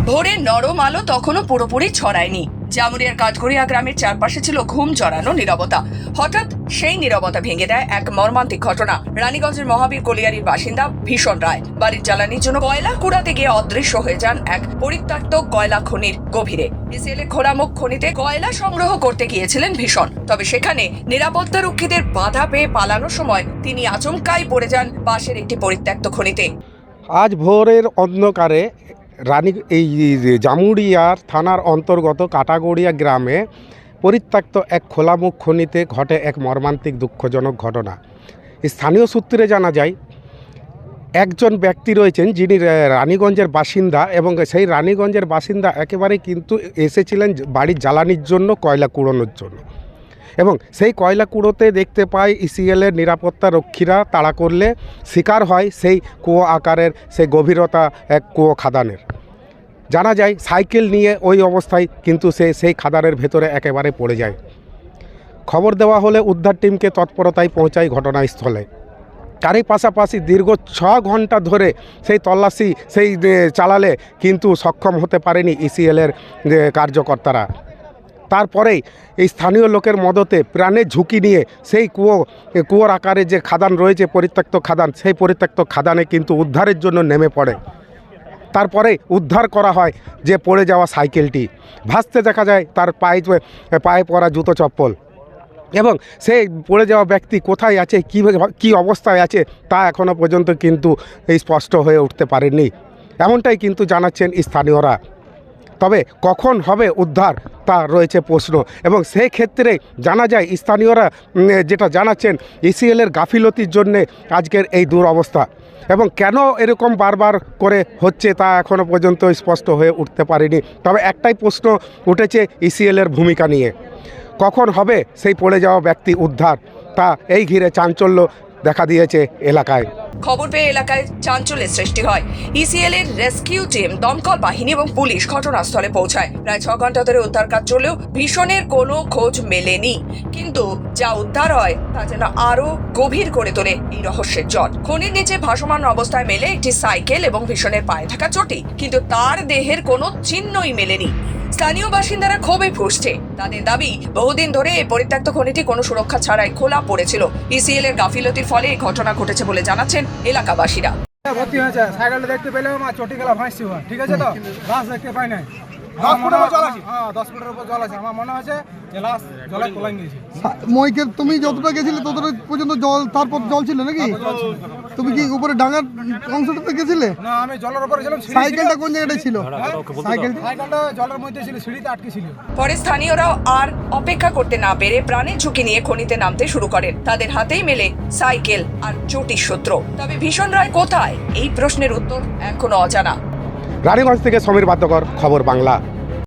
ভোরের নরম আলো তখনও পুরোপুরি ছড়ায়নি। জামুরিয়ার কাঠগড়িয়া গ্রামের চারপাশে ছিল ঘুম জড়ানো নীরবতা। হঠাৎ সেই নীরবতা ভেঙে দেয় এক মর্মান্তিক ঘটনা। রানীগঞ্জের মহাবীর কলিয়ারির বাসিন্দা ভীষণ রায় বাড়ির জ্বালানির জন্য কয়লা কুড়াতে গিয়ে অদৃশ্য হয়ে যান এক পরিত্যক্ত কয়লা খনির গভীরে। ইসিএলে খোলামুখ খনিতে কয়লা সংগ্রহ করতে গিয়েছিলেন ভীষণ। তবে সেখানে নিরাপত্তা রক্ষীদের বাধা পেয়ে পালানোর সময় তিনি আচমকাই পড়ে যান পাশের একটি পরিত্যক্ত খনিতে। আজ ভোরের অন্ধকারে এই জামুরিয়ার থানার অন্তর্গত কাটাগড়িয়া গ্রামে পরিত্যক্ত এক খোলামুখ খনিতে ঘটে এক মর্মান্তিক দুঃখজনক ঘটনা। স্থানীয় সূত্রে জানা যায় একজন ব্যক্তি রয়েছেন যিনি রানীগঞ্জের বাসিন্দা, এবং সেই রানীগঞ্জের বাসিন্দা একেবারে কিন্তু এসেছিলেন বাড়ির জ্বালানির জন্য, কয়লা কুড়োনোর জন্য, এবং সেই কয়লা কুড়োতে দেখতে পায় ইসিএলের নিরাপত্তা রক্ষীরা তাড়া করলে শিকার হয় সেই কুয়ো আকারের সেই গভীরতা এক কুয়ো খাদানের। জানা যায় সাইকেল নিয়ে ওই অবস্থায় কিন্তু সেই খাদানের ভেতরে একেবারে পড়ে যায়। খবর দেওয়া হলে উদ্ধার টিমকে তৎপরতায় পৌঁছায় ঘটনাস্থলে। তারই পাশাপাশি দীর্ঘ 6 ঘন্টা ধরে সেই তল্লাশি চালালে কিন্তু সক্ষম হতে পারেনি ইসিএলের কার্যকর্তারা। তারপরেই এই স্থানীয় লোকের মদতে প্রাণের ঝুঁকি নিয়ে সেই কুয়োর আকারে যে খাদান রয়েছে, পরিত্যক্ত খাদান, সেই পরিত্যক্ত খাদানে কিন্তু উদ্ধারের জন্য নেমে পড়ে। তারপরে উদ্ধার করা হয় যে পড়ে যাওয়া সাইকেলটি। ভাসতে দেখা যায় তার পায়ে পরা জুতো চপ্পল, এবং সেই পড়ে যাওয়া ব্যক্তি কোথায় আছে, কী অবস্থায় আছে তা এখনও পর্যন্ত কিন্তু স্পষ্ট হয়ে উঠতে পারেনি, এমনটাই কিন্তু জানাচ্ছেন স্থানীয়রা। তবে কখন হবে উদ্ধার তা রয়েছে প্রশ্ন, এবং সেই ক্ষেত্রে জানা যায় স্থানীয়রা যেটা জানাচ্ছেন ইসিএলের গাফিলতির জন্যে আজকের এই দুরবস্থা, এবং কেন এরকম বারবার করে হচ্ছে তা এখনও পর্যন্ত স্পষ্ট হয়ে উঠতে পারেনি। তবে একটাই প্রশ্ন উঠেছে ইসিএলের ভূমিকা নিয়ে, কখন হবে সেই পড়ে যাওয়া ব্যক্তি উদ্ধার, তা এই ঘিরে চাঞ্চল্য দেখা দিয়েছে এলাকায়। খবর পেয়ে এলাকায় চাঞ্চল্যের সৃষ্টি হয়। ইসিএল এর রেস্কিউ টিম, দমকল বাহিনী এবং পুলিশ ঘটনাস্থলে পৌঁছায়। প্রায় 6 ঘন্টা ধরে উদ্ধার কাজ চললেও ভীষণের কোনো খোঁজ মেলেনি। কিন্তু যা উদ্ধার হয় তা যেন আরো গভীর করে তোলে এই রহস্যের জট। খনির নিচে ভাসমান অবস্থায় মেলে একটি সাইকেল এবং ভীষণের পায়ে থাকা চটি, কিন্তু তার দেহের কোনো চিহ্নই মেলেনি। স্থানীয় বাসিন্দারা ক্ষোভে ফুঁসছে। তাদের দাবি, বহুদিন ধরে এই পরিত্যক্ত খনিটি কোনো সুরক্ষা ছাড়াই খোলা পড়েছিল। ইসিএল এর গাফিলতির ফলে এই ঘটনা ঘটেছে বলে জানাচ্ছেন এলাকাবাসীরা। ভর্তি হয়েছে, সাইকেলটা দেখতে পেলাম আর চটি গেলা ভাসছি, ঠিক আছে, তো লাশ দেখতে পাই নাই। 10 ফুটের উপর জল আছে। আমার মনে হচ্ছে যে লাশ জলে তোলাই নিয়েছে। মইকে তুমি যতটা গেছিলে ততটা পর্যন্ত জল, তারপর জল ছিল নাকি? তুমি কি উপরে ডাঙার অংশটাতে গেছিলে? না, আমি জলের উপরে ছিলাম। সাইকেলটা কোন জায়গায় ছিল? সাইকেলটা জলের মধ্যে ছিল, সিঁড়িতে আটকে ছিল। পরে স্থানীয়রাও আর অপেক্ষা করতে না পেরে প্রাণের ঝুঁকি নিয়ে খনিতে নামতে শুরু করেন। তাদের হাতেই মেলে সাইকেল আর চটির সূত্র। তবে ভীষণ রায় কোথায়, এই প্রশ্নের উত্তর এখনো অজানা। রানীগঞ্জ থেকে সমীর বাদ্যকর, খবর বাংলা।